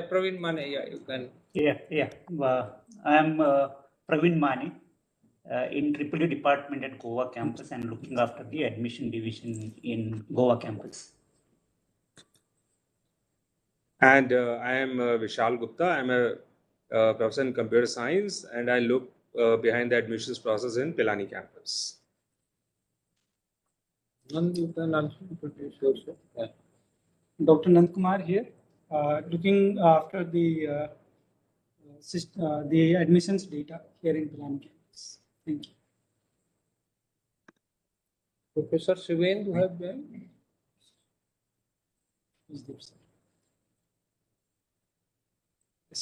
Praveen Mane, yeah, you can. Yeah. I am Praveen Mani in EEE department at Goa campus and looking after the admission division in Goa campus. And I am Vishal Gupta. I'm a professor in computer science, and I look behind the admissions process in Pilani campus. You can also introduce yourself. Yeah. Dr. Nandkumar here, looking after the admissions data here in Pilani campus. Thank you. Professor Shiven, you have been? Is there, sir?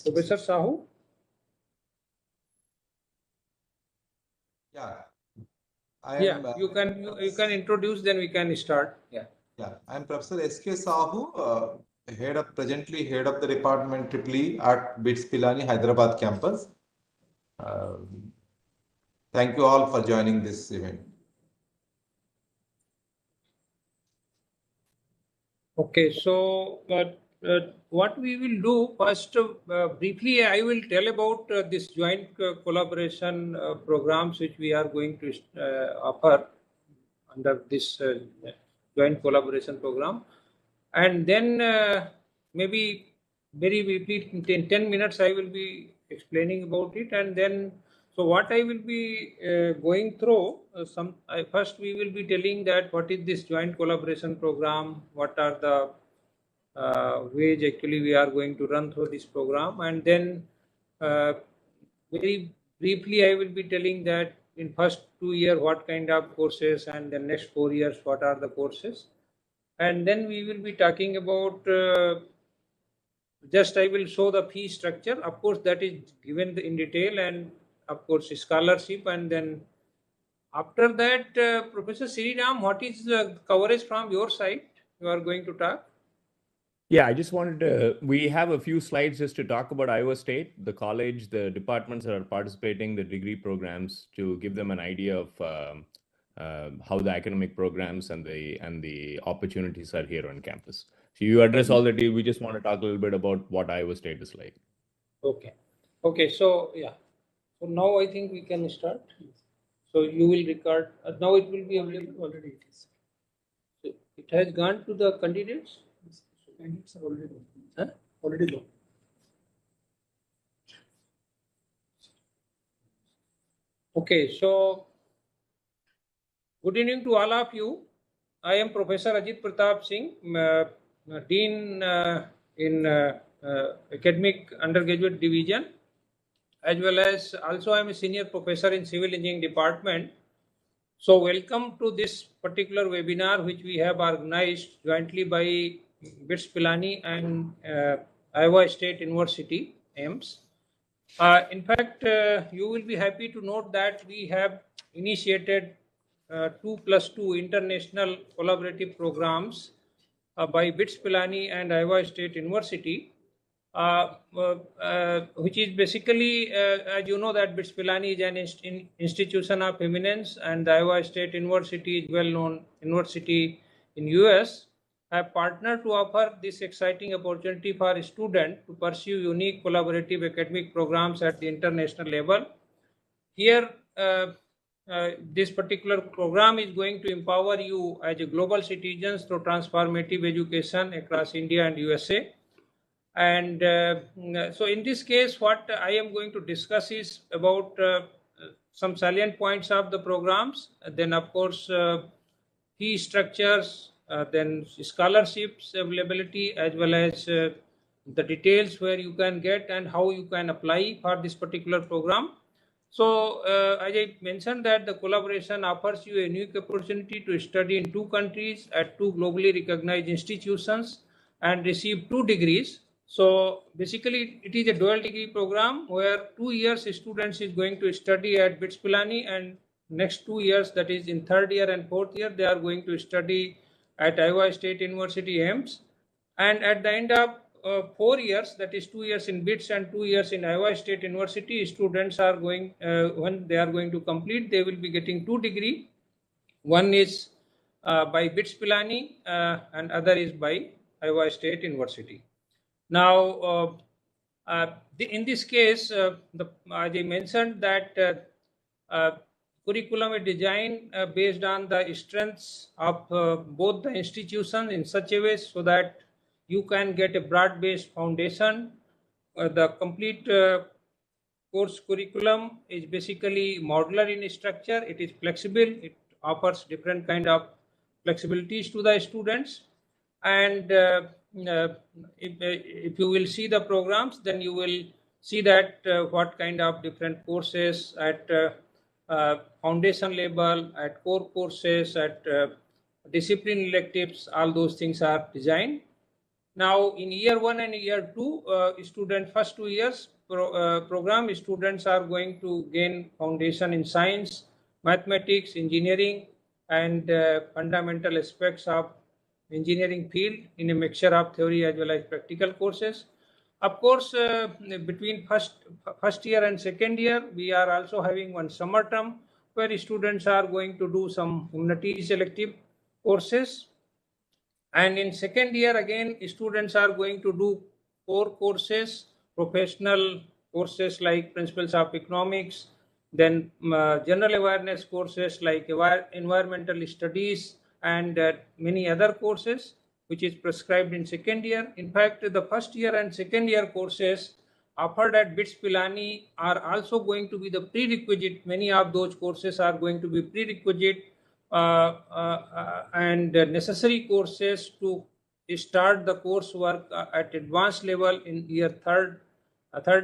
Professor Sahu? Yeah. You can introduce, then we can start. Yeah. I'm Professor S.K. Sahu, presently head of the department EEE at BITS Pilani Hyderabad campus. Thank you all for joining this event. Okay, so what we will do first, briefly, I will tell about this joint collaboration programs which we are going to offer under this joint collaboration program, and then maybe very briefly in 10 minutes I will be explaining about it, and then so what I will be going through first we will be telling that what is this joint collaboration program, what are the ways actually we are going to run through this program, and then very briefly I will be telling that in first 2 years what kind of courses, and the next 4 years what are the courses, and then we will be talking about just I will show the fee structure. Of course, that is given in detail, and of course scholarship, and then after that, Professor Sriram, what is the coverage from your side? You are going to talk. Yeah, I just wanted to, we have a few slides just to talk about Iowa State, the college, the departments that are participating, the degree programs, to give them an idea of how the academic programs and the opportunities are here on campus. So you address already, we just want to talk a little bit about what Iowa State is like. Okay, so yeah. So now I think we can start. So you will record, now it will be available. Already it is. So it has gone to the candidates? Candidates are already gone. Huh? Already gone. Okay, so good evening to all of you. I am Professor Ajit Pratap Singh, Dean in Academic Undergraduate Division, as well as also I am a Senior Professor in Civil Engineering Department. So welcome to this particular webinar which we have organized jointly by BITS Pilani and Iowa State University Ames. In fact, you will be happy to note that we have initiated 2+2 international collaborative programs by BITS Pilani and Iowa State University, which is basically, as you know, that BITS Pilani is an institution of eminence, and the Iowa State University is well-known university in US, have partnered to offer this exciting opportunity for a student to pursue unique collaborative academic programs at the international level. Here, this particular program is going to empower you as a global citizens through transformative education across India and USA. And so in this case, what I am going to discuss is about some salient points of the programs, then of course fee structures, then scholarships availability, as well as the details where you can get and how you can apply for this particular program. So as I mentioned that the collaboration offers you a unique opportunity to study in 2 countries at 2 globally recognized institutions and receive 2 degrees. So basically it is a dual degree program where 2 years students is going to study at BITS Pilani, and next 2 years, that is in 3rd year and 4th year, they are going to study at Iowa State University Ames. And at the end of 4 years, that is 2 years in BITS and 2 years in Iowa State University, students are going, when they are going to complete, they will be getting 2 degrees. One is by BITS Pilani and other is by Iowa State University. Now, in this case, as I mentioned that curriculum is designed based on the strengths of both the institutions in such a way so that you can get a broad-based foundation. The complete course curriculum is basically modular in structure. It is flexible. It offers different kind of flexibilities to the students. And if you will see the programs, then you will see that what kind of different courses at foundation level, at core courses, at discipline electives, all those things are designed. Now, in year 1 and year 2, first 2 years program, students are going to gain foundation in science, mathematics, engineering, and fundamental aspects of engineering field in a mixture of theory as well as practical courses. Of course, between first year and second year, we are also having one summer term where students are going to do some humanities elective courses. And in second year, again, students are going to do core courses, professional courses like principles of economics, then general awareness courses like environmental studies, and many other courses which is prescribed in second year. In fact, the first year and second year courses offered at BITS Pilani are also going to be the prerequisite. Many of those courses are going to be prerequisite and necessary courses to start the coursework at advanced level in year third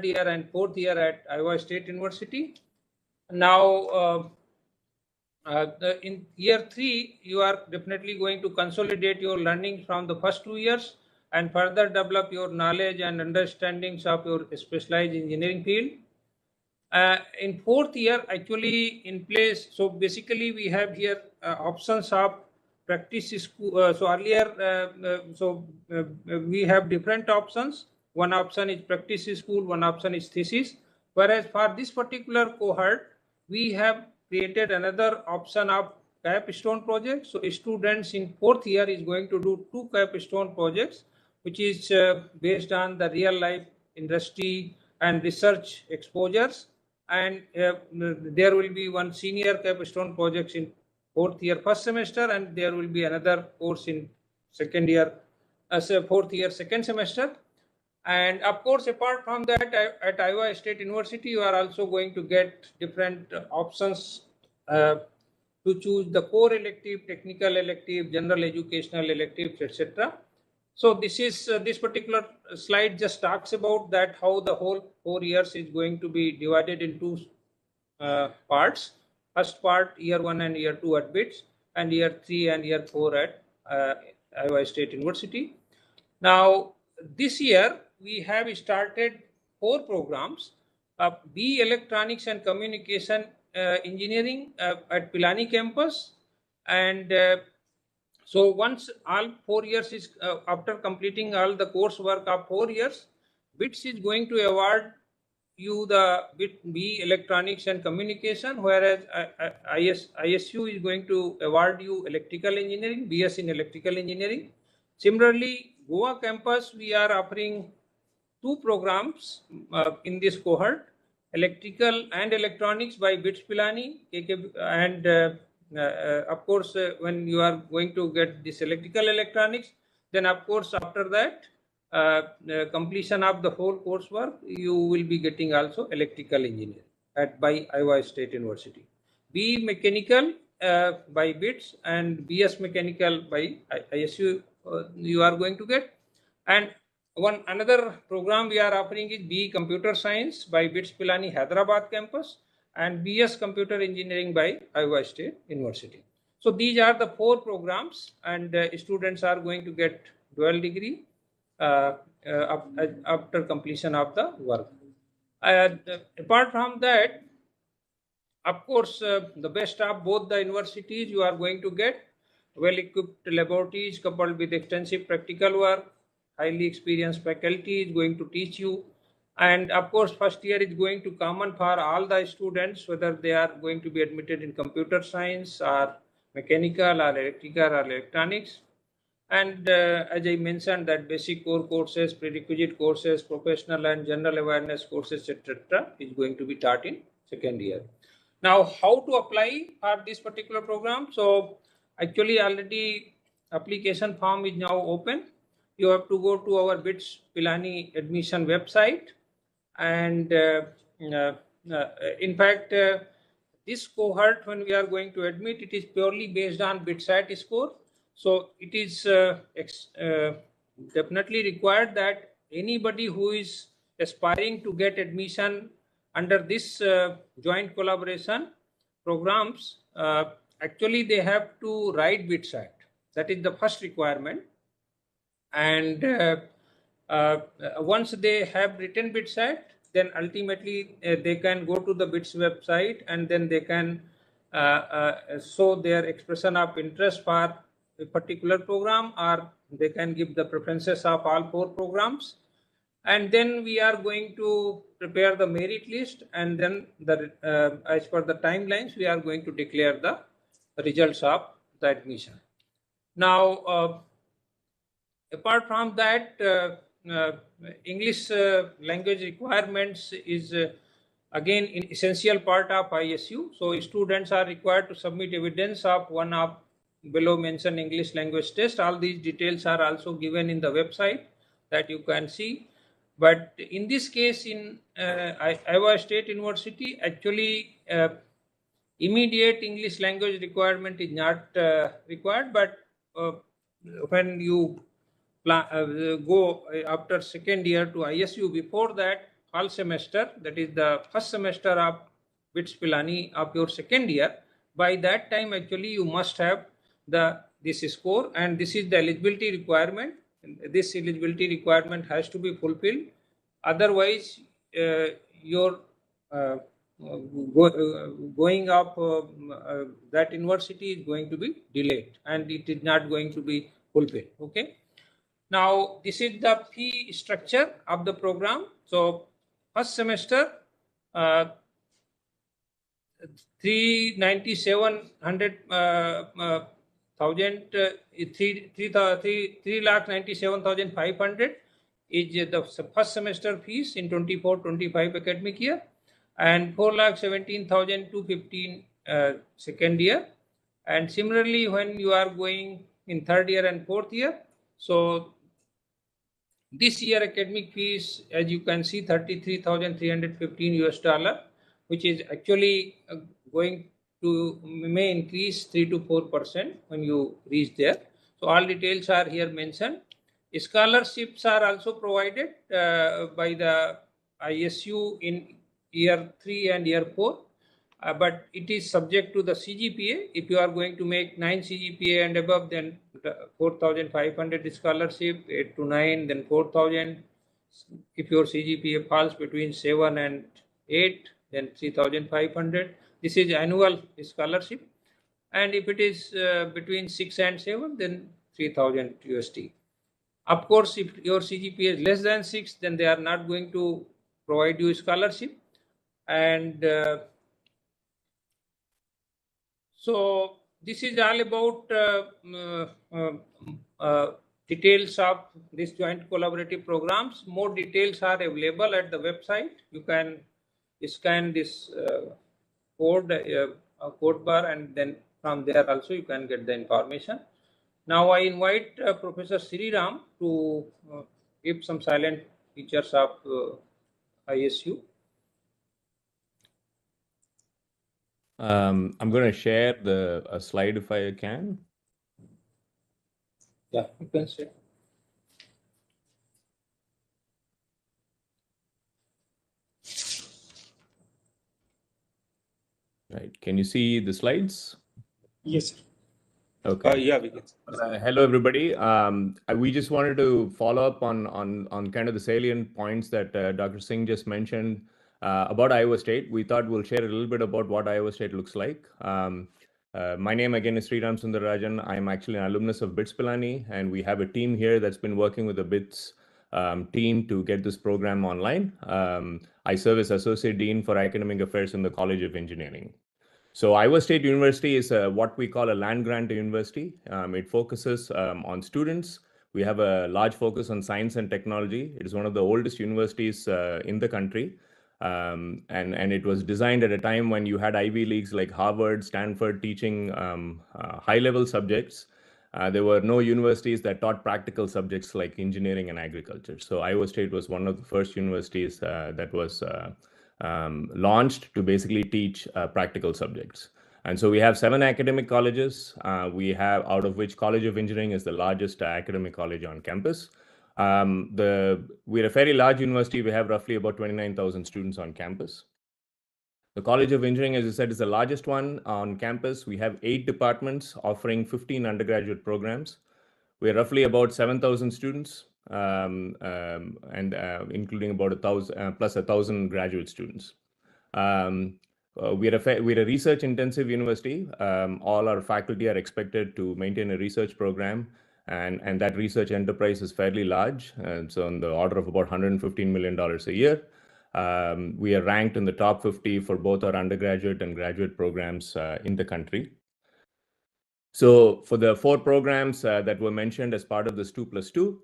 year and fourth year at Iowa State University. Now, in year 3, you are definitely going to consolidate your learning from the first 2 years and further develop your knowledge and understandings of your specialized engineering field. In fourth year, actually in place, so basically we have here options of practice school. So earlier, we have different options. One option is practice school, one option is thesis. Whereas for this particular cohort, we have created another option of capstone project. So students in fourth year is going to do 2 capstone projects, which is based on the real life industry and research exposures. And there will be one senior capstone projects in fourth year first semester, and there will be another course in second year as a fourth year second semester. And of course, apart from that, at Iowa State University, you are also going to get different options to choose the core elective, technical elective, general educational electives, etc. So this is this particular slide just talks about that how the whole 4 years is going to be divided into parts. First part, year 1 and year 2 at BITS, and year 3 and year 4 at Iowa State University. Now, this year we have started 4 programs of BE Electronics and Communication Engineering at Pilani campus. And so once all 4 years is after completing all the coursework of 4 years, BITS is going to award you the BE Electronics and Communication, whereas ISU is going to award you Electrical Engineering, BS in Electrical Engineering. Similarly, Goa campus, we are offering 2 programs in this cohort, Electrical and Electronics by BITS Pilani, and of course, when you are going to get this electrical electronics, then of course after that completion of the whole coursework, you will be getting also electrical engineering by Iowa State University. BE Mechanical by BITS and BS Mechanical by ISU you are going to get. And another program we are offering is BE Computer Science by BITS Pilani Hyderabad campus and BS Computer Engineering by Iowa State University. So these are the 4 programs, and students are going to get dual degree after completion of the work. Apart from that, of course, the best of both the universities, you are going to get well-equipped laboratories coupled with extensive practical work. Highly experienced faculty is going to teach you. And of course, first year is going to common for all the students, whether they are going to be admitted in computer science or mechanical or electrical or electronics. And as I mentioned, that basic core courses, prerequisite courses, professional and general awareness courses, etc., is going to be taught in second year. Now, how to apply for this particular program? So, actually, already application form is now open. You have to go to our BITS Pilani admission website, and in fact, this cohort, when we are going to admit, it is purely based on BITSAT score. So it is definitely required that anybody who is aspiring to get admission under this joint collaboration programs, actually they have to write BITSAT. That is the first requirement. And once they have written BITSAT, then ultimately they can go to the BITS website, and then they can show their expression of interest for a particular program, or they can give the preferences of all 4 programs. And then we are going to prepare the merit list, and then as per the timelines, we are going to declare the results of the admission. Now, apart from that, English language requirements is again an essential part of ISU. So students are required to submit evidence of one of below mentioned English language test. All these details are also given in the website that you can see. But in this case, in Iowa State University, actually immediate English language requirement is not required, but when you go after second year to ISU, before that fall semester, that is the first semester of BITS Pilani of your second year, by that time actually you must have this score, and this is the eligibility requirement. This eligibility requirement has to be fulfilled, otherwise your going up that university is going to be delayed, and it is not going to be fulfilled. Okay. Now, this is the fee structure of the program. So, first semester, 3,97,500 is the first semester fees in 24-25 academic year, and 4,17,215 second year. And similarly, when you are going in third year and fourth year, so this year academic fees, as you can see, $33,315, which is actually going to may increase 3 to 4% when you reach there. So all details are here mentioned. Scholarships are also provided by the ISU in year 3 and year 4. But it is subject to the CGPA. If you are going to make 9 CGPA and above, then 4,500 scholarship, 8 to 9, then 4,000. If your CGPA falls between 7 and 8, then 3,500. This is annual scholarship. And if it is between 6 and 7, then 3,000 USD. Of course, if your CGPA is less than 6, then they are not going to provide you scholarship. And so this is all about details of this joint collaborative programs. More details are available at the website. You can scan this code bar, and then from there also you can get the information. Now I invite Professor Sriram to give some silent features of ISU. I'm going to share a slide if I can. Yeah, you can share. Right. Can you see the slides? Yes, sir. Okay. Yeah, we can. Hello, everybody. We just wanted to follow up on kind of the salient points that Dr. Singh just mentioned about Iowa State. We thought we'll share a little bit about what Iowa State looks like. My name again is Sriram Sundararajan. I'm actually an alumnus of BITS Pilani, and we have a team here that's been working with the BITS team to get this program online. I serve as Associate Dean for Academic Affairs in the College of Engineering. So Iowa State University is what we call a land-grant university. It focuses on students. We have a large focus on science and technology. It is one of the oldest universities in the country. And it was designed at a time when you had Ivy Leagues like Harvard, Stanford teaching high-level subjects. There were no universities that taught practical subjects like engineering and agriculture. So Iowa State was one of the first universities that was launched to basically teach practical subjects. And so we have 7 academic colleges. We have, out of which College of Engineering is the largest academic college on campus. We're a very large university. We have roughly about 29,000 students on campus. The College of Engineering, as I said, is the largest one on campus. We have 8 departments offering 15 undergraduate programs. We're roughly about 7,000 students, and including about 1,000 plus 1,000 graduate students. We're a research-intensive university. All our faculty are expected to maintain a research program, and that research enterprise is fairly large. So on the order of about $115 million a year. We are ranked in the top 50 for both our undergraduate and graduate programs in the country. So for the 4 programs that were mentioned as part of this 2+2,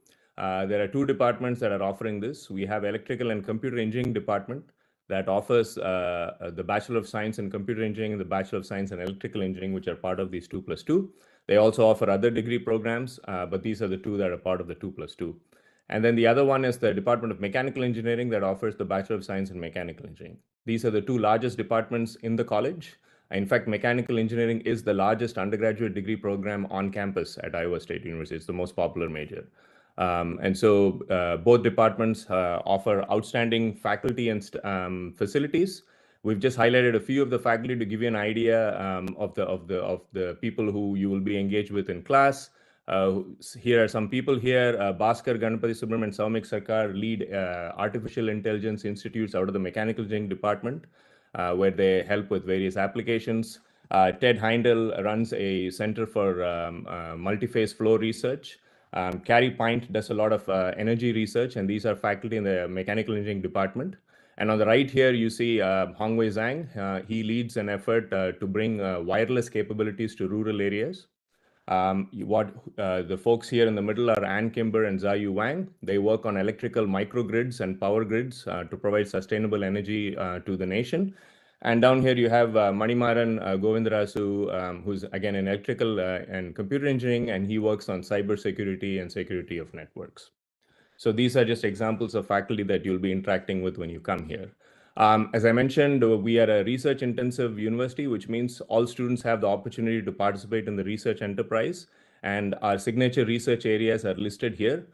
there are 2 departments that are offering this. We have Electrical and Computer Engineering department that offers the Bachelor of Science in Computer Engineering and the Bachelor of Science in Electrical Engineering, which are part of these 2+2. They also offer other degree programs, but these are the 2 that are part of the 2+2. And then the other one is the Department of Mechanical Engineering that offers the Bachelor of Science in Mechanical Engineering. These are the 2 largest departments in the college. In fact, Mechanical Engineering is the largest undergraduate degree program on campus at Iowa State University. It's the most popular major. And so both departments offer outstanding faculty and facilities. We've just highlighted a few of the faculty to give you an idea of the people who you will be engaged with in class. Here are some people here. Bhaskar Ganapati Subramanian and Saumik Sarkar lead artificial intelligence institutes out of the mechanical engineering department, where they help with various applications. Ted Heindel runs a center for multi-phase flow research. Carrie Pint does a lot of energy research, and these are faculty in the mechanical engineering department. And on the right here, you see Hongwei Zhang. He leads an effort to bring wireless capabilities to rural areas. The folks here in the middle are Ann Kimber and Zayu Wang. They work on electrical microgrids and power grids to provide sustainable energy to the nation. And down here you have Manimaran Govindarasu, who's again in electrical and computer engineering, and he works on cybersecurity and security of networks. So these are just examples of faculty that you'll be interacting with when you come here. As I mentioned, we are a research-intensive university, which means all students have the opportunity to participate in the research enterprise, and our signature research areas are listed here.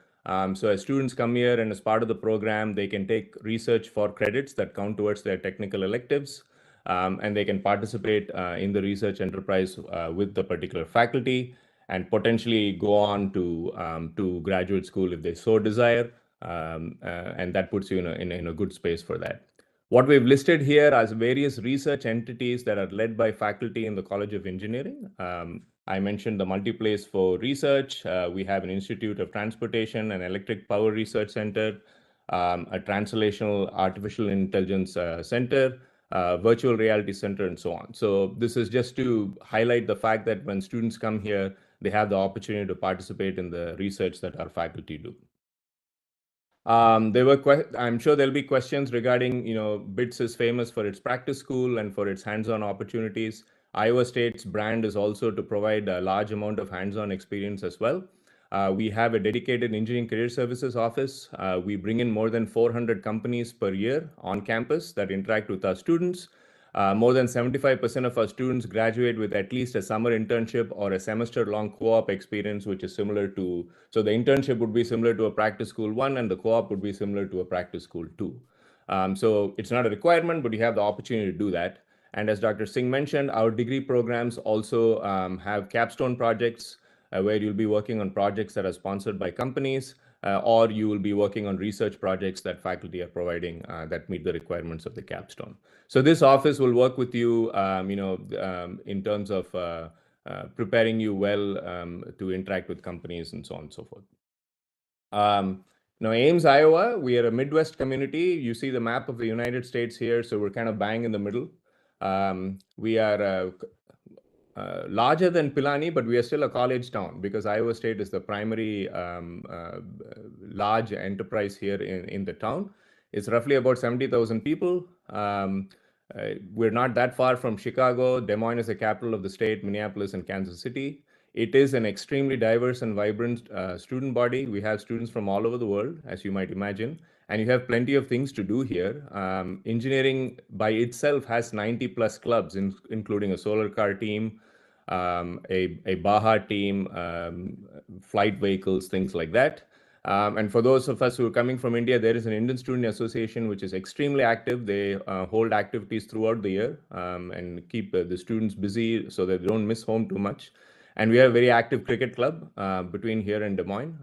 So as students come here and as part of the program, they can take research for credits that count towards their technical electives, and they can participate in the research enterprise with the particular faculty and potentially go on to graduate school if they so desire, and that puts you in a good space for that. What we've listed here as various research entities that are led by faculty in the College of Engineering. I mentioned the Multiplace for Research. We have an Institute of Transportation and Electric Power Research Center, a Translational Artificial Intelligence Center, Virtual Reality Center, and so on. So this is just to highlight the fact that when students come here, they have the opportunity to participate in the research that our faculty do. I'm sure there'll be questions regarding, BITS is famous for its practice school and for its hands-on opportunities. Iowa State's brand is also to provide a large amount of hands-on experience as well. We have a dedicated engineering career services office. We bring in more than 400 companies per year on campus that interact with our students. More than 75% of our students graduate with at least a summer internship or a semester-long co-op experience, which is similar to, so the internship would be similar to a practice school 1 and the co-op would be similar to a practice school 2. So it's not a requirement, but you have the opportunity to do that. And as Dr. Singh mentioned, our degree programs also have capstone projects where you'll be working on projects that are sponsored by companies, or you will be working on research projects that faculty are providing that meet the requirements of the capstone. So this office will work with you, in terms of preparing you well to interact with companies and so on and so forth. Now, Ames, Iowa, we are a Midwest community. You see the map of the United States here, so we're kind of bang in the middle. We are larger than Pilani, but we are still a college town because Iowa State is the primary large enterprise here in the town. It's roughly about 70,000 people. We're not that far from Chicago. Des Moines is the capital of the state, Minneapolis and Kansas City. It is an extremely diverse and vibrant student body. We have students from all over the world, as you might imagine, and you have plenty of things to do here. Engineering by itself has 90 plus clubs, including a solar car team, a Baja team, flight vehicles, things like that. And for those of us who are coming from India, there is an Indian Student Association, which is extremely active. They hold activities throughout the year and keep the students busy so that they don't miss home too much. And we have a very active cricket club between here and Des Moines.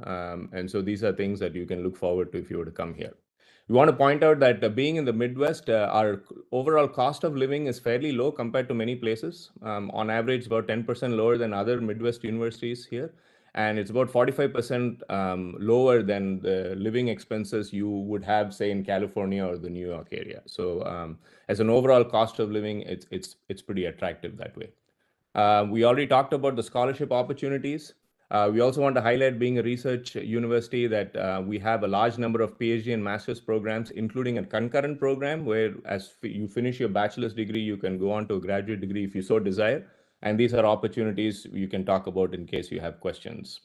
And so these are things that you can look forward to if you were to come here. We want to point out that being in the Midwest, our overall cost of living is fairly low compared to many places. On average, about 10% lower than other Midwest universities here. And it's about 45% lower than the living expenses you would have, say, in California or the New York area. So as an overall cost of living, it's pretty attractive that way. We already talked about the scholarship opportunities. We also want to highlight, being a research university, that we have a large number of PhD and master's programs, including a concurrent program where as you finish your bachelor's degree, you can go on to a graduate degree if you so desire. And these are opportunities you can talk about in case you have questions.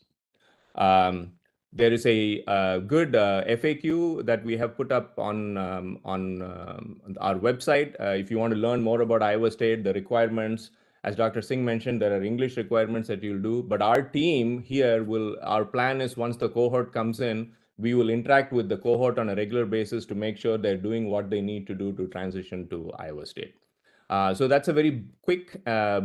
There is a good FAQ that we have put up on our website. If you want to learn more about Iowa State, the requirements, as Dr. Singh mentioned, there are English requirements that you'll do, but our team here our plan is once the cohort comes in, we will interact with the cohort on a regular basis to make sure they're doing what they need to do to transition to Iowa State. So that's a very quick,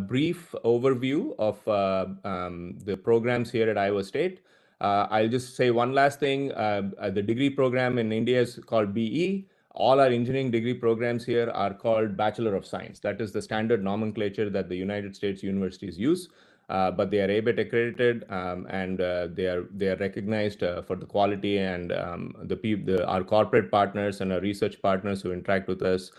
brief overview of the programs here at Iowa State. I'll just say one last thing. The degree program in India is called BE. All our engineering degree programs here are called Bachelor of Science. That is the standard nomenclature that the United States universities use, but they are ABET accredited, and they are recognized for the quality, and our corporate partners and our research partners who interact with us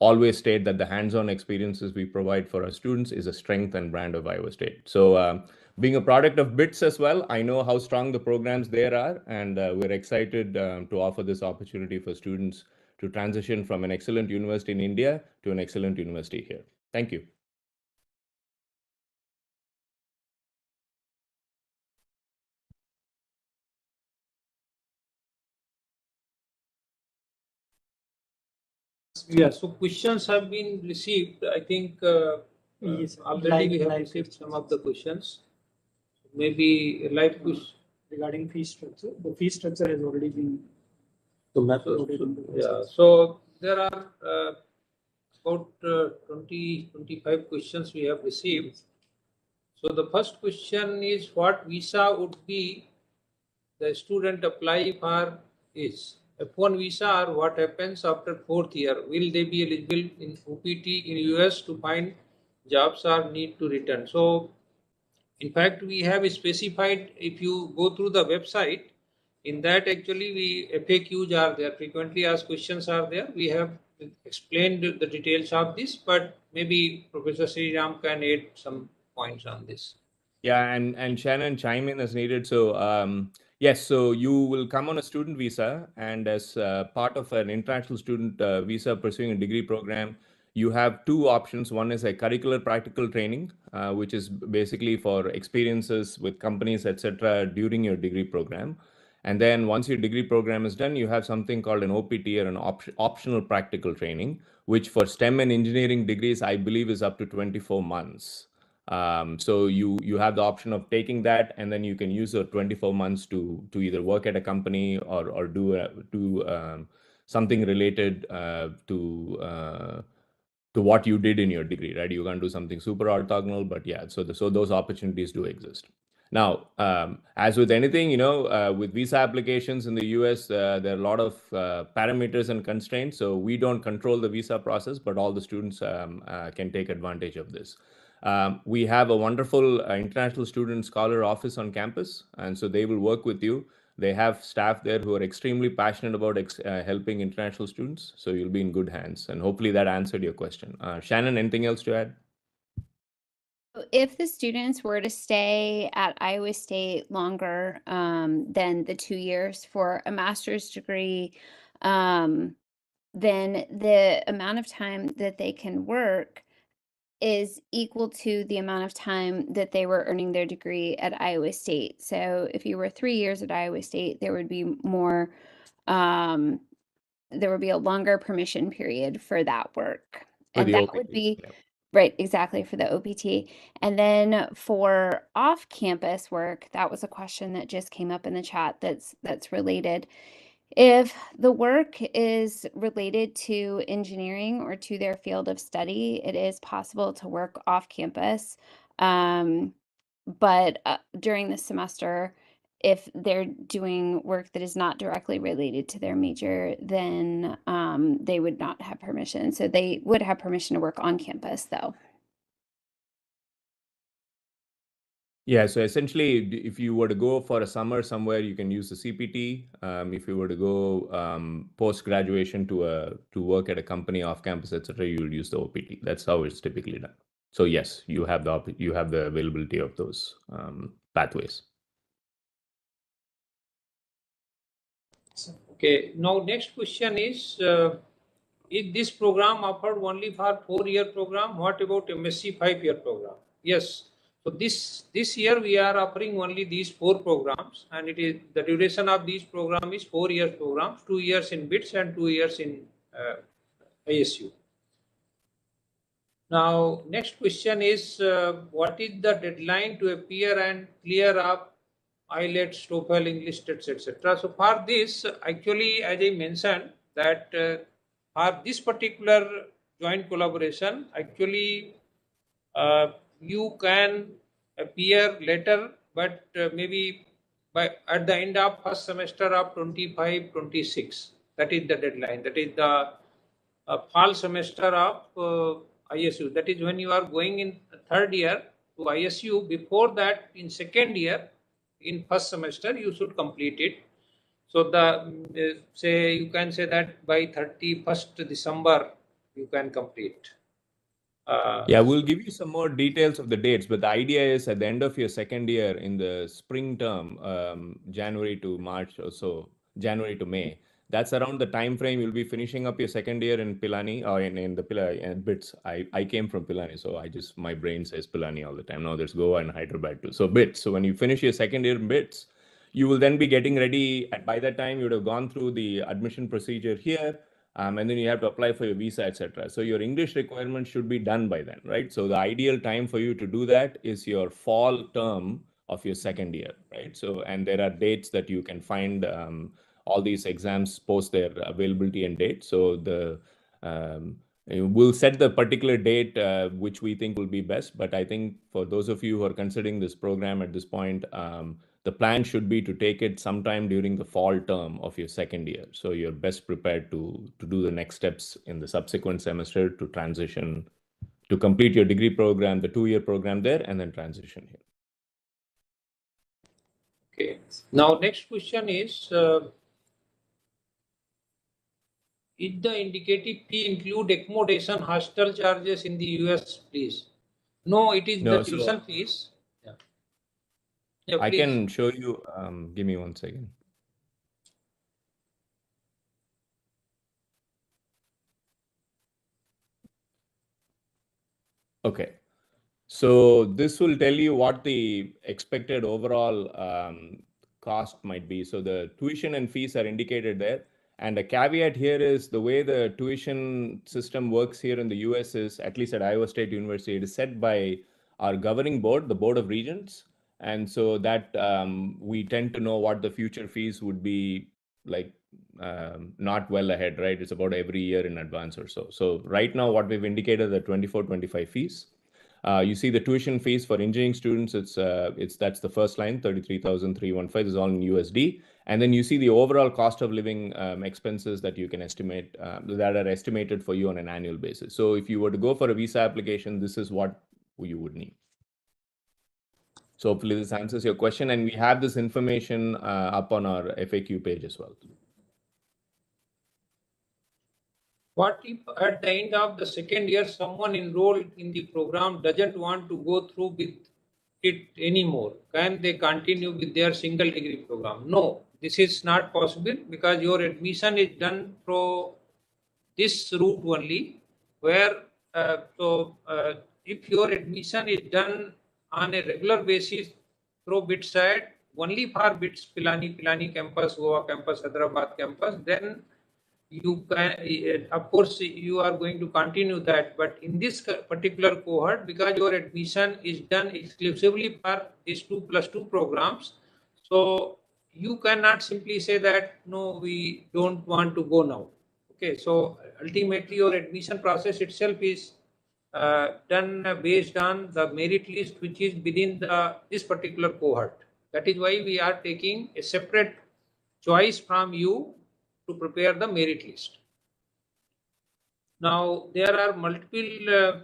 always state that the hands-on experiences we provide for our students is a strength and brand of Iowa State. So being a product of BITS as well, I know how strong the programs there are, and we're excited to offer this opportunity for students to transition from an excellent university in India to an excellent university here. Thank you. Yeah, so questions have been received. I think Yes, already we have live received some of the questions. Maybe a live question. regarding fee structure. The fee structure has already been Yeah, so there are about 25 questions we have received. So the first question is, what visa would be the student apply for is F1 visa, or what happens after 4th year? Will they be eligible in OPT in US to find jobs or need to return? So in fact, we have specified, if you go through the website, in that actually FAQs are there, frequently asked questions are there. We have explained the details of this, but maybe Professor Sriram can add some points on this. Yeah, and Shannon, chime in as needed. So yes, so you will come on a student visa, and as part of an international student visa pursuing a degree program, you have two options. One is a curricular practical training, which is basically for experiences with companies, etc., during your degree program. And then once your degree program is done, you have something called an OPT, or an optional practical training, which for STEM and engineering degrees, I believe, is up to 24 months. So you have the option of taking that, and then you can use the 24 months to either work at a company or do something related to what you did in your degree, right? You can't do something super orthogonal, but yeah, so those opportunities do exist. Now, as with anything, with visa applications in the US, there are a lot of parameters and constraints. So we don't control the visa process, but all the students can take advantage of this. We have a wonderful international student scholar office on campus, and so they will work with you. They have staff there who are extremely passionate about helping international students. So you'll be in good hands. And hopefully that answered your question. Shannon, anything else to add? If the students were to stay at Iowa State longer than the 2 years for a master's degree, then the amount of time that they can work is equal to the amount of time that they were earning their degree at Iowa State. So if you were 3 years at Iowa State, there would be more, there would be a longer permission period for that work. For And the that OPT, would be, yeah. right, exactly, for the OPT. And then for off-campus work, that was a question that just came up in the chat that's related. If the work is related to engineering or to their field of study, it is possible to work off campus. But during the semester, if they're doing work that is not directly related to their major, then they would not have permission. So they would have permission to work on campus, though. Yeah, so essentially, if you were to go for a summer somewhere, you can use the CPT. If you were to go post-graduation to work at a company off campus, etc., you will use the OPT. That's how it's typically done. So yes, you have the availability of those pathways. Okay, now next question is this program offered only for 4-year program? What about MSc 5-year program? Yes. So this year we are offering only these 4 programs, and it is the duration of these program is 4-year programs, 2 years in BITS and 2 years in ISU. Now next question is what is the deadline to appear and clear up IELTS, TOEFL, English tests, etc. So for this, actually, as I mentioned, that for this particular joint collaboration, actually you can appear later, but maybe at the end of first semester of 25-26. That is the deadline. That is the fall semester of ISU. That is when you are going in 3rd year to ISU. Before that, in 2nd year, in first semester, you should complete it. So say you can say that by 31st December you can complete. Yeah, we'll give you some more details of the dates, but the idea is at the end of your 2nd year in the spring term, January to March or so, January to May, that's around the time frame you'll be finishing up your 2nd year in Pilani or in the BITS. I came from Pilani, so my brain says Pilani all the time. Now there's Goa and Hyderabad too. So BITS. So when you finish your 2nd year in BITS, you will then be getting ready. By that time, you would have gone through the admission procedure here. And then you have to apply for your visa, etc. So your English requirement should be done by then, right? So the ideal time for you to do that is your fall term of your 2nd year, right? So, and there are dates that you can find. All these exams post their availability and date. So we'll set the particular date which we think will be best. But I think for those of you who are considering this program at this point, the plan should be to take it sometime during the fall term of your 2nd year. So you're best prepared to do the next steps in the subsequent semester to transition, to complete your degree program, the 2-year program there, and then transition here. Okay. Now next question is the indicative fee include accommodation, hostel charges in the US, please? No, it is the tuition fees. Yeah, I can show you. Give me 1 second. Okay. So this will tell you what the expected overall cost might be. So the tuition and fees are indicated there. And a caveat here is the way the tuition system works here in the US is, at least at Iowa State University, it is set by our governing board, the Board of Regents. And so that we tend to know what the future fees would be like, not well ahead, right? It's about every year in advance or so. So right now, what we've indicated are 24-25 fees. You see the tuition fees for engineering students, that's the first line, 33,315 is all in USD. And then you see the overall cost of living expenses that you can estimate, that are estimated for you on an annual basis. So if you were to go for a visa application, this is what you would need. So hopefully this answers your question, and we have this information up on our FAQ page as well. What if at the end of the second year, someone enrolled in the program doesn't want to go through with it anymore? Can they continue with their single degree program? No, this is not possible because your admission is done through this route only, where if your admission is done on a regular basis through BITS-ISU only for BITS Pilani campus, Goa campus, Hyderabad campus, then you can, of course, you are going to continue that. But in this particular cohort, because your admission is done exclusively for these 2+2 programs, so you cannot simply say that no, we don't want to go now. Okay, so ultimately your admission process itself is done based on the merit list which is within this particular cohort. That is why we are taking a separate choice from you to prepare the merit list. Now there are multiple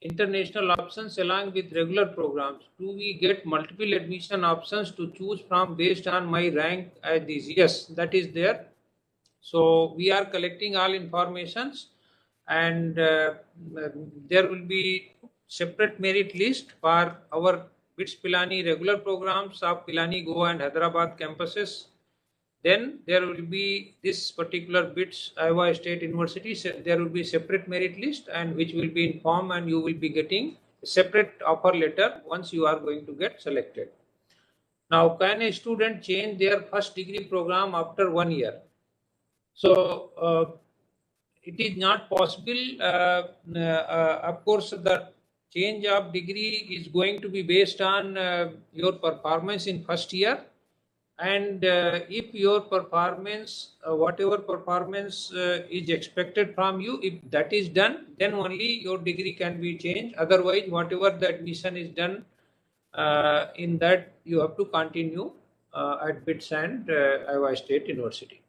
international options along with regular programs. Do we get multiple admission options to choose from based on my rank as these? Yes, that is there. So we are collecting all informations, and there will be separate merit list for our BITS Pilani regular programs of Pilani, Goa and Hyderabad campuses. Then there will be this particular BITS Iowa State University. There will be separate merit list, and which will be informed, and you will be getting a separate offer letter once you are going to get selected. Now, can a student change their first degree program after 1 year? So it is not possible. Of course, the change of degree is going to be based on your performance in first year. And if your performance, whatever performance is expected from you, if that is done, then only your degree can be changed. Otherwise, whatever the admission is done in that, you have to continue at BITS and Iowa State University.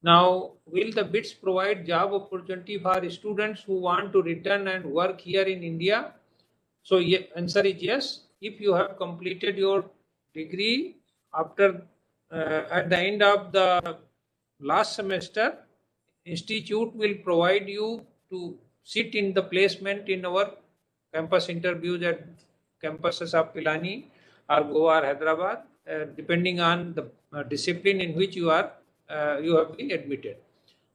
Now, will the BITS provide job opportunity for students who want to return and work here in India? So, answer is yes. If you have completed your degree after at the end of the last semester, institute will provide you to sit in the placement in our campus interviews at campuses of Pilani or Goa or Hyderabad, depending on the discipline in which you have been admitted.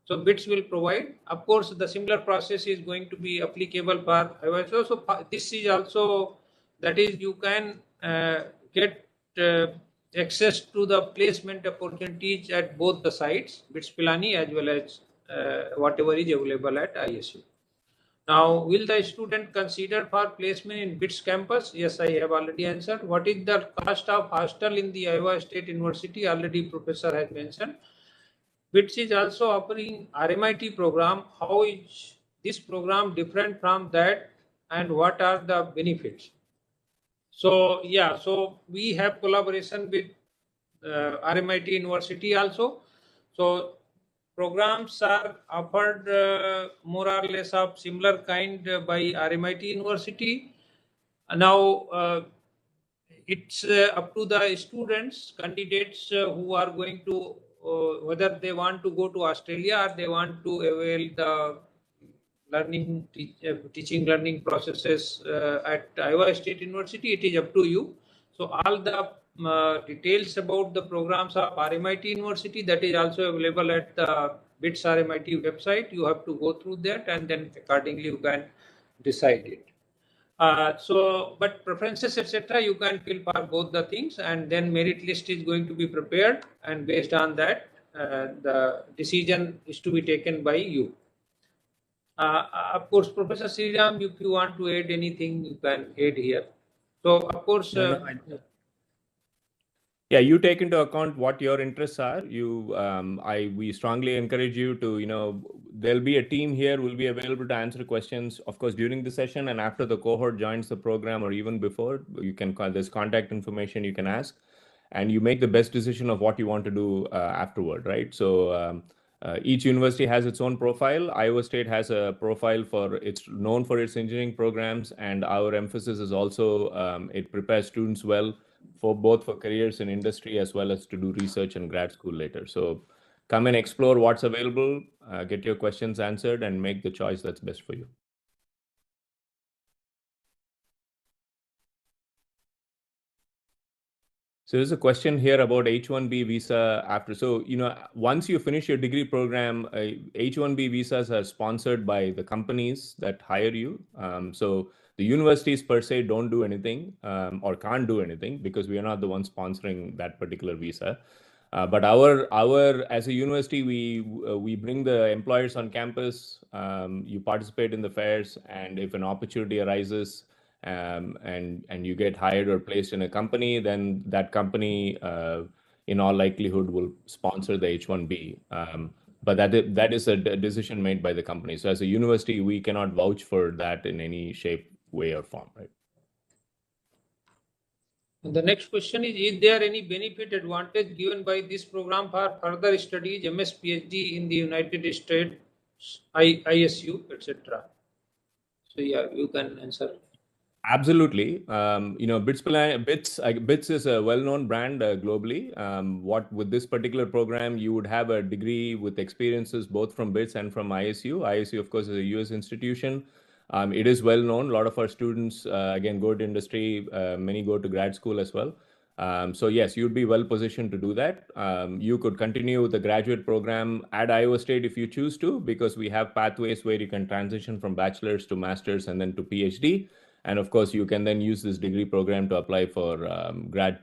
So BITS will provide. Of course, the similar process is going to be applicable for Iowa. So this is also, that is, you can get access to the placement opportunities at both the sites, BITS Pilani as well as whatever is available at ISU. Now, will the student consider for placement in BITS campus? Yes, I have already answered. What is the cost of hostel in the Iowa State University? Already Professor has mentioned. BITS is also offering RMIT program. How is this program different from that, and what are the benefits? So yeah, so we have collaboration with RMIT University also. So programs are offered more or less of similar kind by RMIT University. Now it's up to the students, candidates who are going to whether they want to go to Australia or they want to avail the learning, teaching learning processes at Iowa State University. It is up to you. So all the details about the programs of RMIT University, that is also available at the BITS RMIT website. You have to go through that, and then accordingly you can decide it. But preferences, etc., you can fill for both the things, and then merit list is going to be prepared, and based on that, the decision is to be taken by you. Of course, Professor Sriram, if you want to add anything, you can add here. So, of course, yeah, you take into account what your interests are. We strongly encourage you to, there'll be a team here who will be available to answer questions, of course, during the session and after the cohort joins the program or even before. You can call, there's contact information you can ask, and you make the best decision of what you want to do afterward, right? So Each university has its own profile. Iowa State has a profile it's known for its engineering programs, and our emphasis is also it prepares students well for both for careers in industry as well as to do research and grad school later. So come and explore what's available, get your questions answered, and make the choice that's best for you. So there's a question here about H-1B visa after. So, once you finish your degree program, H-1B visas are sponsored by the companies that hire you. So the universities per se don't do anything or can't do anything because we are not the ones sponsoring that particular visa. But as a university, we bring the employers on campus. You participate in the fairs, and if an opportunity arises, and you get hired or placed in a company, then that company, in all likelihood, will sponsor the H-1B. But that is a decision made by the company. So as a university, we cannot vouch for that in any shape, way, or form, right? And the next question is there any benefit advantage given by this program for further studies, MS, PhD in the United States, ISU, etc.? So yeah, you can answer. Absolutely. BITS is a well-known brand globally. With this particular program, you would have a degree with experiences both from BITS and from ISU. ISU, of course, is a US institution. It is well known. A lot of our students, again, go to industry. Many go to grad school as well. So yes, you'd be well positioned to do that. You could continue the graduate program at Iowa State if you choose to, because we have pathways where you can transition from bachelor's to master's and then to PhD. And of course, you can then use this degree program to apply for grad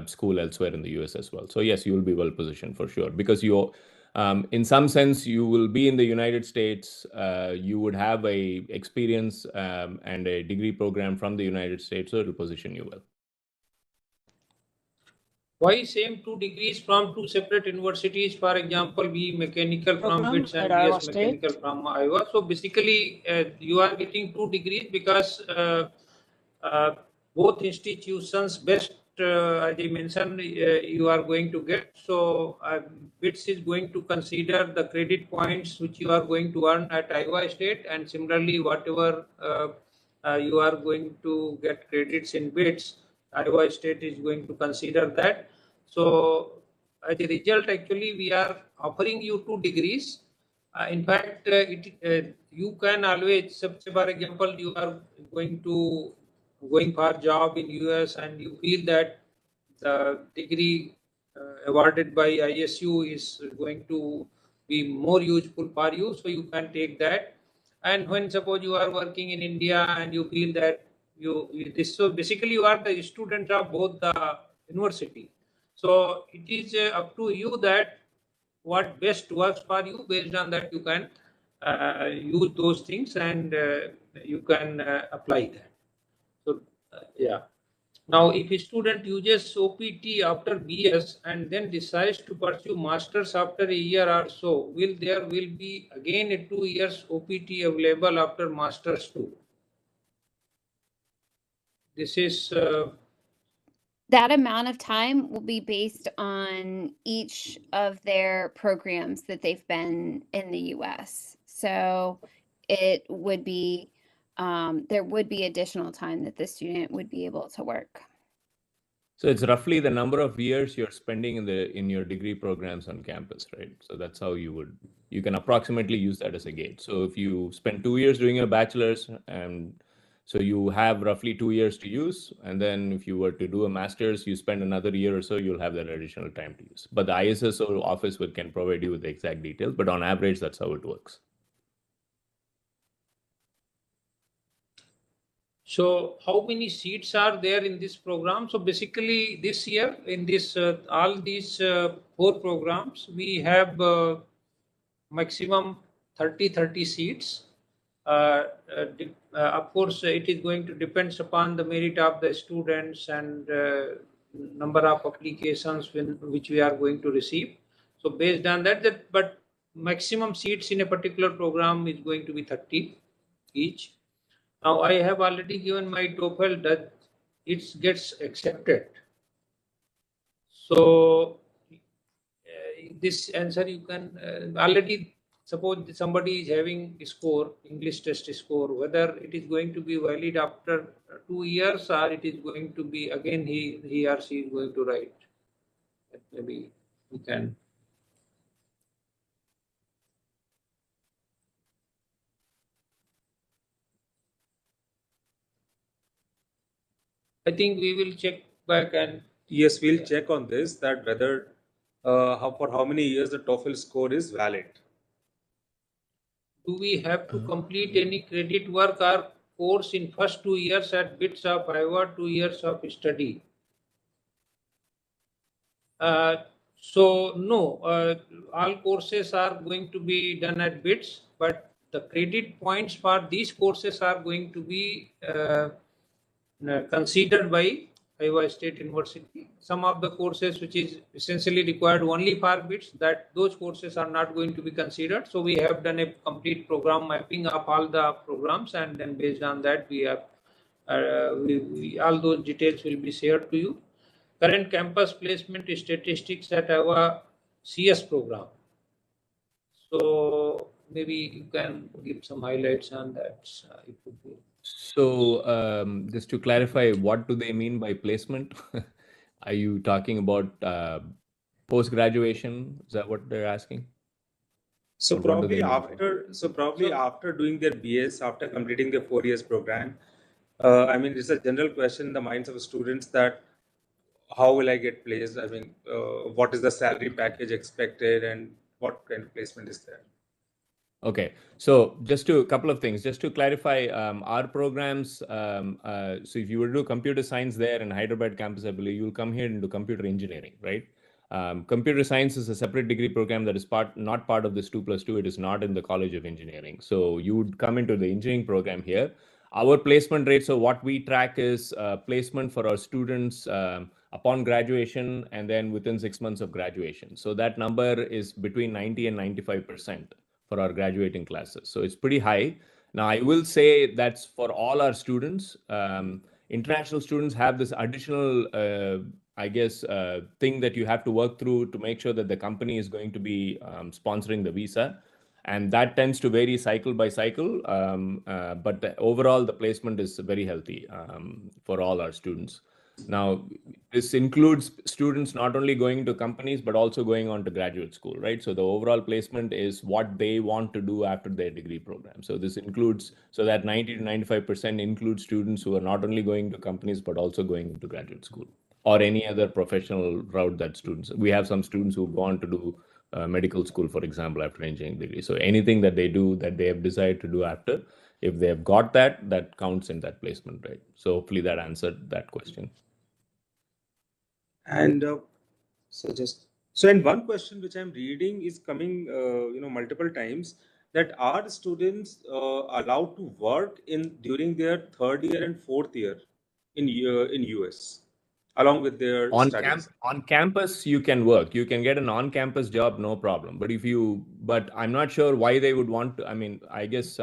school elsewhere in the US as well. So yes, you will be well positioned for sure, because in some sense, you will be in the United States. You would have a experience and a degree program from the United States, so it will position you well. Why same 2 degrees from 2 separate universities? For example, B mechanical from Program BITS and at Iowa BS mechanical State. from Iowa. So basically, you are getting 2 degrees because both institutions best, as I mentioned, you are going to get. So BITS is going to consider the credit points which you are going to earn at Iowa State, and similarly, whatever you are going to get credits in BITS, Iowa State is going to consider that. So as a result, actually, we are offering you 2 degrees. In fact, you can always, for example, you are going for a job in US and you feel that the degree awarded by ISU is going to be more useful for you, so you can take that. And when suppose you are working in India and you feel that so basically you are the student of both the university. So it is up to you that what best works for you. Based on that, you can use those things and you can apply that. So yeah. Now, if a student uses OPT after BS and then decides to pursue masters after a year or so, there will be again a 2 years OPT available after masters too? This is That amount of time will be based on each of their programs that they've been in the US. So it would be, there would be additional time that the student would be able to work. So it's roughly the number of years you're spending in your degree programs on campus, right? So that's how you can approximately use that as a gauge. So if you spend 2 years doing your bachelor's, and so you have roughly 2 years to use, and then if you were to do a master's, you spend another year or so, you'll have that additional time to use. But the ISSO office can provide you with the exact details, but on average, that's how it works. So how many seats are there in this program? So basically this year in this all these 4 programs, we have maximum 30 seats. Of course, it is going to depend upon the merit of the students and number of applications which we are going to receive. So based on that, but maximum seats in a particular program is going to be 30 each. Now I have already given my TOEFL that it gets accepted. So this answer you can already suppose somebody is having a score, English test score, whether it is going to be valid after 2 years or it is going to be again he or she is going to write. Maybe we can. I think we will check back and Yes, we'll check on this, that whether for how many years the TOEFL score is valid. do we have to complete any credit work or course in first 2 years at BITS of Iowa, 2 years of study? So no, all courses are going to be done at BITS, but the credit points for these courses are going to be considered by Iowa State University. Some of the courses which is essentially required only for BITS, that those courses are not going to be considered. So we have done a complete program mapping of all the programs, and then based on that we have all those details will be shared to you. Current campus placement statistics at our CS program. So maybe you can give some highlights on that. It would be. So just to clarify, what do they mean by placement? Are you talking about post-graduation? Is that what they're asking? So Or what do they probably mean? after doing their BS, after completing the 4 years program, I mean, it's a general question in the minds of students that how will I get placed? I mean, what is the salary package expected and what kind of placement is there? Okay, so just a couple of things. Just to clarify, our programs, so if you were to do computer science there in Hyderabad campus, I believe you'll come here and do computer engineering, right? Computer science is a separate degree program that is not part of this 2+2. It is not in the College of Engineering. So you would come into the engineering program here. Our placement rate, so what we track is placement for our students upon graduation and then within 6 months of graduation. So that number is between 90 and 95% for our graduating classes. So it's pretty high. Now, I will say that's for all our students. International students have this additional, thing that you have to work through to make sure that the company is going to be sponsoring the visa. And that tends to vary cycle by cycle. But overall, the placement is very healthy for all our students. Now, this includes students not only going to companies, but also going on to graduate school, right? So the overall placement is what they want to do after their degree program. So this includes, so that 90 to 95% includes students who are not only going to companies, but also going into graduate school or any other professional route that students, we have some students who go on to do medical school, for example, after engineering degree. So anything that they do that they have decided to do after, if they have got that, that counts in that placement, right? So hopefully that answered that question. And and one question which I'm reading is coming, multiple times, that are students allowed to work during their 3rd year and 4th year in US along with their studies? On campus, you can work. You can get an on-campus job, no problem. But I'm not sure why they would want to. I mean, I guess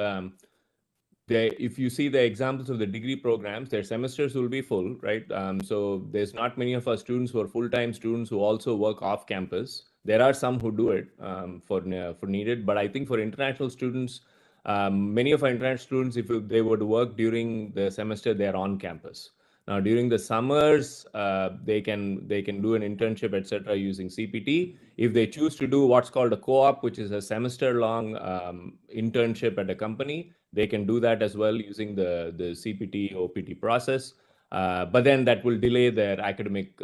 if you see the examples of the degree programs, their semesters will be full, right? So there's not many of our students who are full-time students who also work off campus. There are some who do it for needed, but I think for international students, many of our international students, if they were to work during the semester, they're on campus. Now, during the summers, they can do an internship, etc., using CPT. If they choose to do what's called a co-op, which is a semester-long internship at a company, they can do that as well using the CPT OPT process. But then that will delay their academic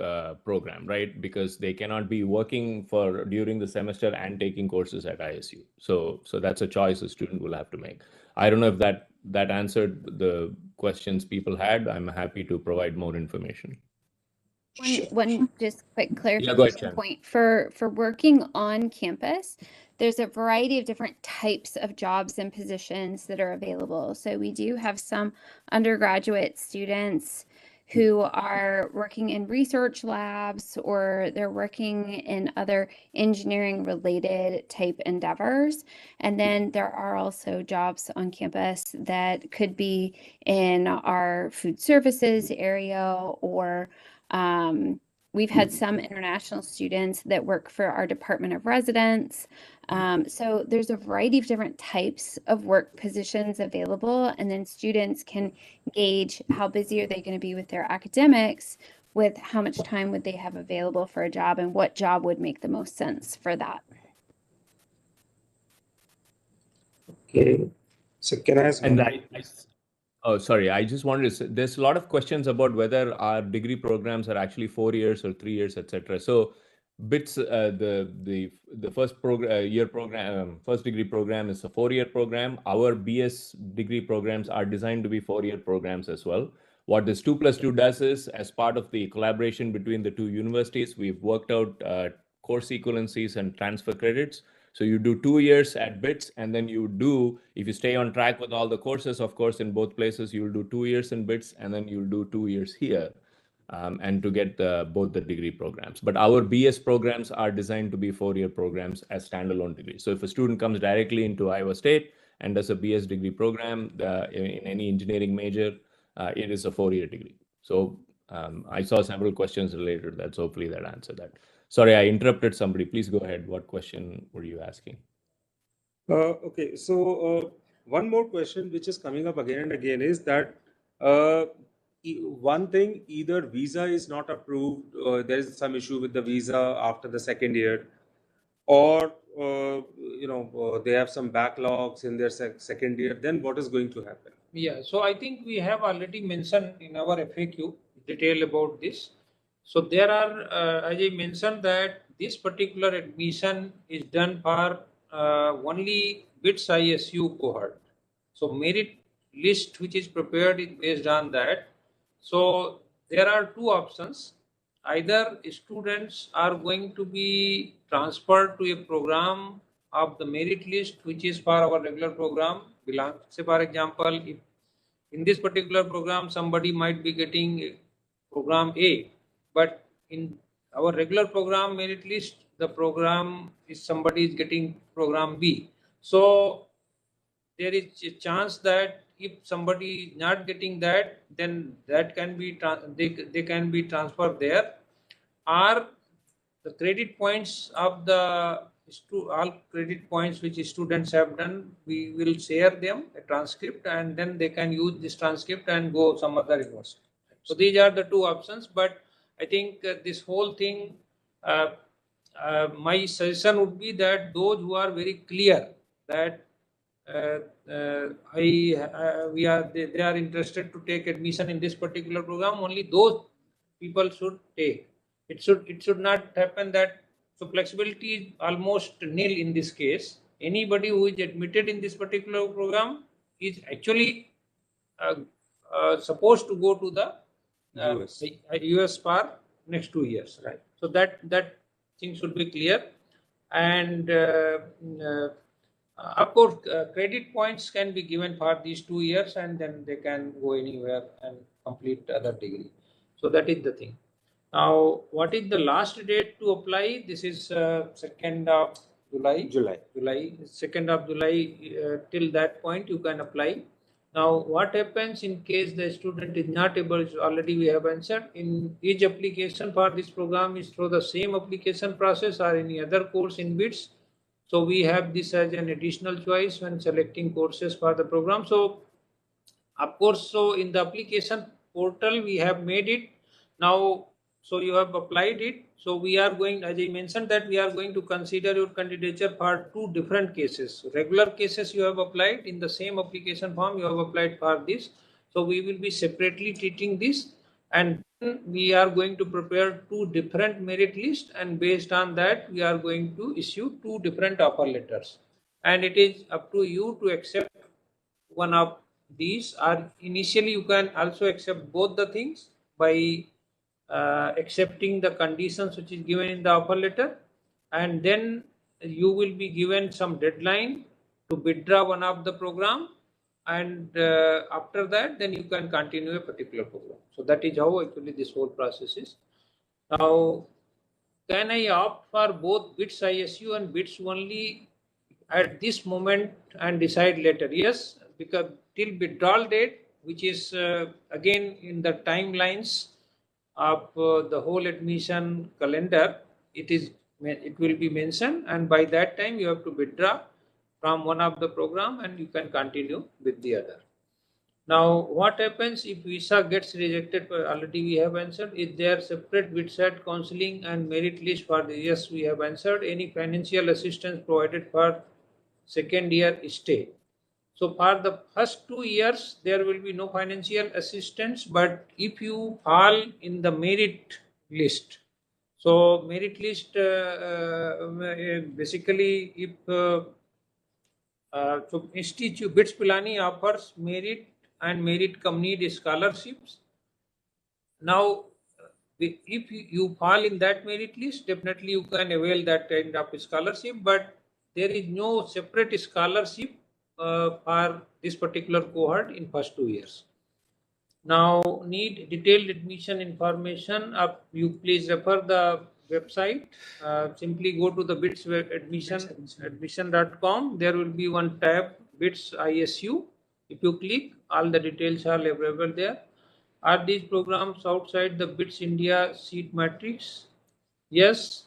program, right? Because they cannot be working during the semester and taking courses at ISU. So that's a choice a student will have to make. I don't know if that answered the questions people had. I'm happy to provide more information. One just quick Yeah, go ahead, clarification Shan. point for working on campus, there's a variety of different types of jobs and positions that are available. So we do have some undergraduate students who are working in research labs, or they're working in other engineering related type endeavors. And then there are also jobs on campus that could be in our food services area, or we've had some international students that work for our Department of Residence. So there's a variety of different types of work positions available, and then students can gauge how busy are they going to be with their academics with how much time would they have available for a job and what job would make the most sense for that. Okay. So can I ask? And oh, sorry, I just wanted to say, there's a lot of questions about whether our degree programs are actually 4 years or 3 years, etc. So BITS, the first year program, first degree program is a 4-year program. Our BS degree programs are designed to be 4-year programs as well. What this 2+2 does is, as part of the collaboration between the two universities, we've worked out course equivalencies and transfer credits. So you do 2 years at BITS, and then you do, if you stay on track with all the courses, of course, in both places, you'll do 2 years in BITS, and then you'll do 2 years here, and to get both the degree programs. But our BS programs are designed to be 4-year programs as standalone degrees. So if a student comes directly into Iowa State and does a BS degree program in any engineering major, it is a 4-year degree. So I saw several questions related to that, so hopefully that answered that. Sorry, I interrupted somebody. Please go ahead. What question were you asking? Okay, so one more question which is coming up again and again is that one thing, either visa is not approved, there is some issue with the visa after the second year, or they have some backlogs in their second year. Then what is going to happen? Yeah, so I think we have already mentioned in our FAQ detail about this. So there are, as I mentioned, that this particular admission is done for only BITS-ISU cohort. So merit list which is prepared is based on that. So there are two options. Either students are going to be transferred to a program of the merit list which is for our regular program. Say for example, if in this particular program somebody might be getting program A, but in our regular program merit list, the program is somebody is getting program B. So there is a chance that if somebody is not getting that, then that can be they can be transferred there, or the credit points of the all credit points which students have done, we will share them a transcript, and then they can use this transcript and go some other university. So these are the two options. But I think this whole thing, my suggestion would be that those who are very clear that they are interested to take admission in this particular program, only those people should take. It should not happen that, so flexibility is almost nil in this case. Anybody who is admitted in this particular program is actually supposed to go to the US for next 2 years, right? So that thing should be clear. And of course, credit points can be given for these 2 years, and then they can go anywhere and complete other degree. So that is the thing. Now, what is the last date to apply? This is 2nd of July. July. 2nd of July. Till that point, you can apply. Now, what happens in case the student is not able? Already we have answered. In each application for this program is through the same application process or any other course in BITS. So we have this as an additional choice when selecting courses for the program. So, of course, so in the application portal we have made it now. So you have applied it. So we are going, as I mentioned, that we are going to consider your candidature for 2 different cases. Regular cases you have applied in the same application form, you have applied for this. So we will be separately treating this, and then we are going to prepare 2 different merit lists, and based on that we are going to issue 2 different offer letters. And it is up to you to accept one of these, or initially you can also accept both the things by accepting the conditions which is given in the offer letter, and then you will be given some deadline to withdraw one of the program, and after that then you can continue a particular program. So that is how actually this whole process is. Now, can I opt for both BITS-ISU and BITS only at this moment and decide later? Yes, because till withdrawal date, which is again in the timelines of the whole admission calendar, it will be mentioned, and by that time you have to withdraw from one of the program and you can continue with the other. Now, what happens if visa gets rejected? Already we have answered. Is there separate BITS counseling and merit list for the? Yes, we have answered. Any financial assistance provided for second year stay? So for the first 2 years, there will be no financial assistance, but if you fall in the merit list, so merit list basically if so Institute BITS Pilani offers merit and merit accompanied scholarships. Now, if you fall in that merit list, definitely you can avail that kind of scholarship, but there is no separate scholarship for this particular cohort in first 2 years. Now, need detailed admission information. You please refer the website. Simply go to the BITS admission.com. There will be one tab, BITS-ISU. If you click, all the details are available there. Are these programs outside the BITS India seat matrix? Yes.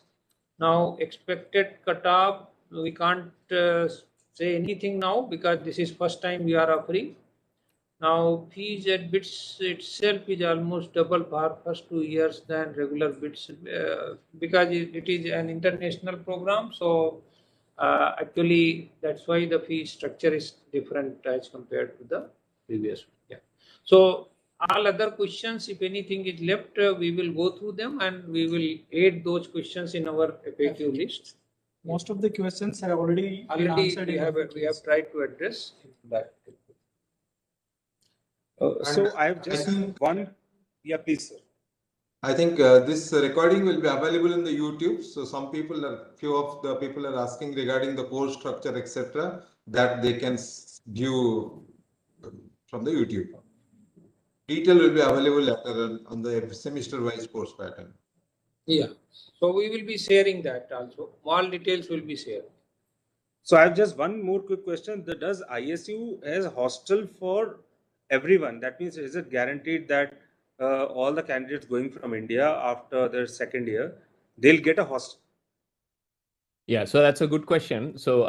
Now, expected cutoff, we can't say anything now because this is first time we are offering. Now, fees at BITS itself is almost double for first 2 years than regular BITS because it is an international program. So, actually, that's why the fee structure is different as compared to the previous one. Yeah. So, all other questions, if anything is left, we will go through them and we will add those questions in our FAQ list. Most of the questions have already been answered. We have tried to address that. So I have just one. Yeah, please, sir. I think this recording will be available in the YouTube. So few of the people are asking regarding the course structure, etc., that they can view from the YouTube. Detail will be available later on the semester-wise course pattern. Yeah. So we will be sharing that also. All details will be shared. So I have just one more quick question. Does ISU has hostel for everyone? That means, is it guaranteed that all the candidates going from India after their second year, they'll get a hostel? Yeah, so that's a good question. So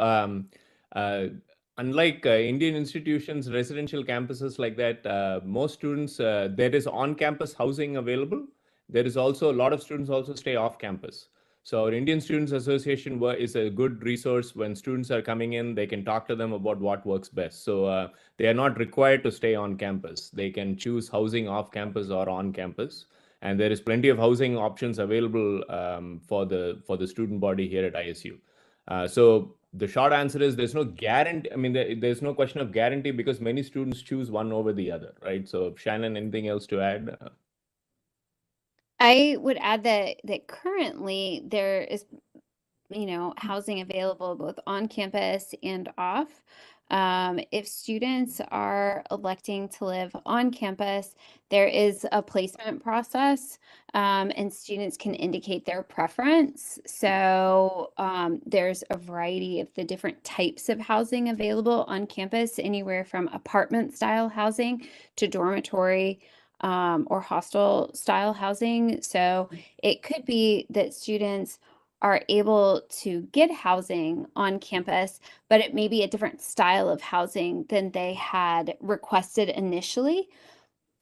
unlike Indian institutions, residential campuses like that, most students, there is on-campus housing available. There is also a lot of students also stay off campus. So our Indian Students Association is a good resource. When students are coming in, they can talk to them about what works best. So they are not required to stay on campus. They can choose housing off campus or on campus. And there is plenty of housing options available for the student body here at ISU. So the short answer is there's no guarantee. I mean, there's no question of guarantee because many students choose one over the other, right? So Shannon, anything else to add? I would add that currently there is, housing available both on campus and off. If students are electing to live on campus, there is a placement process, and students can indicate their preference. So there's a variety of the different types of housing available on campus, anywhere from apartment style housing to dormitory or hostel style housing. So it could be that students are able to get housing on campus, but it may be a different style of housing than they had requested initially.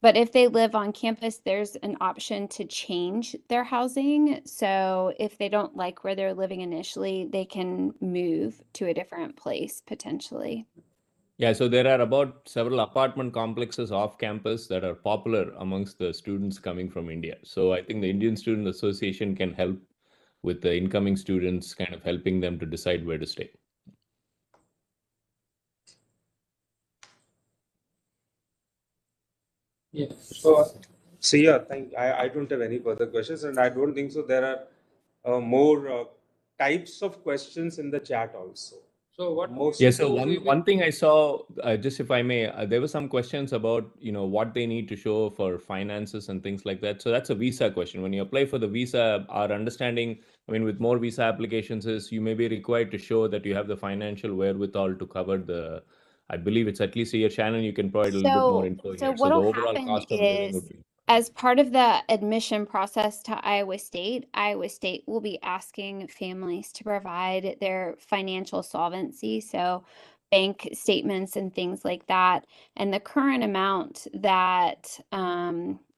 But if they live on campus, there's an option to change their housing. So if they don't like where they're living initially, they can move to a different place potentially. Yeah, so there are about several apartment complexes off campus that are popular amongst the students coming from India. So I think the Indian Student Association can help with the incoming students, kind of helping them to decide where to stay. Yeah. So yeah, I don't have any further questions, and I don't think so. There are more types of questions in the chat also. So what? Yeah. So one thing I saw, just if I may, there were some questions about what they need to show for finances and things like that. So that's a visa question. When you apply for the visa, our understanding, I mean, with more visa applications, is you may be required to show that you have the financial wherewithal to cover the. I believe it's at least a year. Shannon, you can provide a little bit more info So here. what'll the overall happen cost of living would be. as part of the admission process to Iowa State will be asking families to provide their financial solvency, so bank statements and things like that. And the current amount that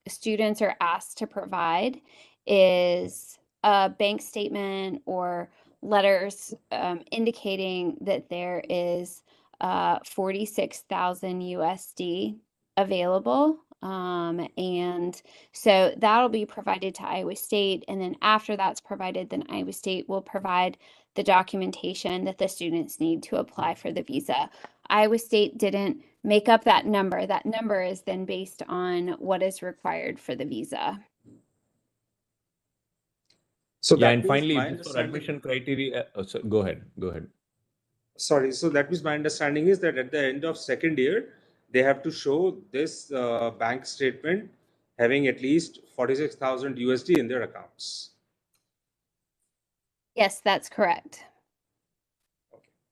students are asked to provide is a bank statement or letters indicating that there is 46,000 USD available. And so that'll be provided to Iowa State. And then after that's provided, then Iowa State will provide the documentation that the students need to apply for the visa. Iowa State didn't make up that number. That number is then based on what is required for the visa. So Yeah, that and means finally, my just for understanding- admission criteria, so go ahead. Sorry, so that means my understanding is that at the end of second year, they have to show this bank statement having at least 46,000 USD in their accounts. Yes, that's correct.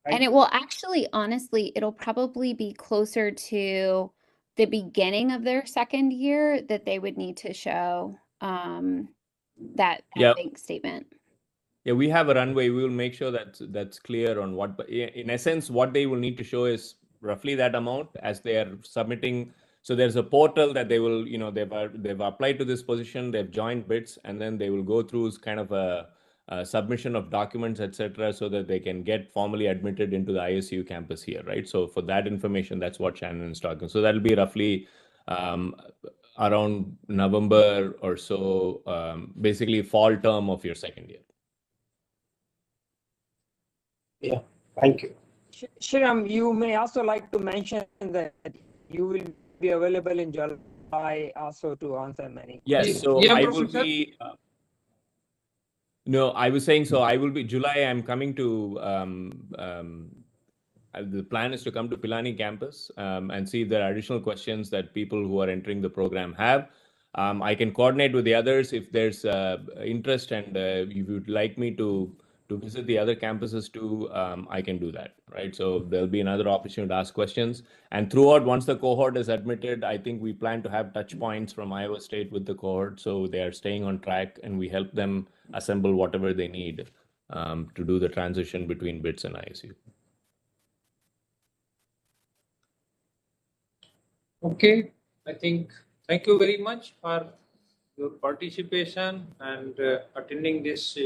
Thank And it will actually, honestly, it'll probably be closer to the beginning of their second year that they would need to show that Yeah. bank statement. Yeah, we have a runway. We will make sure that that's clear on what, in essence, what they will need to show is roughly that amount as they are submitting. So there's a portal that they will, they've applied to this position, they've joined BITS, and then they will go through kind of a submission of documents, etc., so that they can get formally admitted into the ISU campus here, right? So for that information, that's what Shannon is talking. So that'll be roughly around November or so, basically fall term of your second year. Yeah, thank you. Shriram, you may also like to mention that you will be available in July also to answer many. Yes, so Yeah, I will Professor. be. No, I was saying, so I will be July. I'm coming to. The plan is to come to Pilani campus and see if there are additional questions that people who are entering the program have. I can coordinate with the others if there's interest, and if you'd like me to visit the other campuses too, I can do that, right? So there'll be another opportunity to ask questions. And throughout, once the cohort is admitted, I think we plan to have touch points from Iowa State with the cohort, so they are staying on track, and we help them assemble whatever they need to do the transition between BITS and ISU. Okay, I think thank you very much for your participation and attending this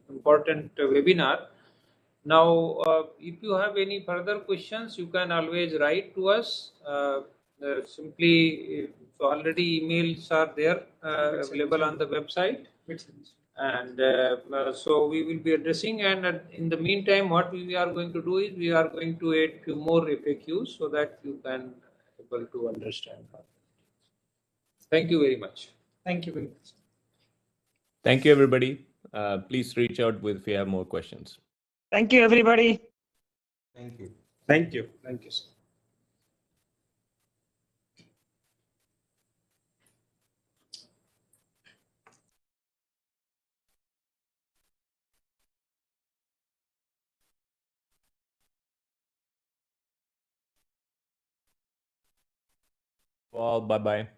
important webinar. Now, if you have any further questions, you can always write to us. Simply, so already emails are there available on the website. And so we will be addressing, and in the meantime, what we are going to do is we are going to add few more FAQs so that you can able to understand. Thank you very much. Thank you very much. Thank you, everybody. Please reach out if you have more questions. Thank you, everybody. Thank you. Thank you. Thank you, sir. Well, bye-bye.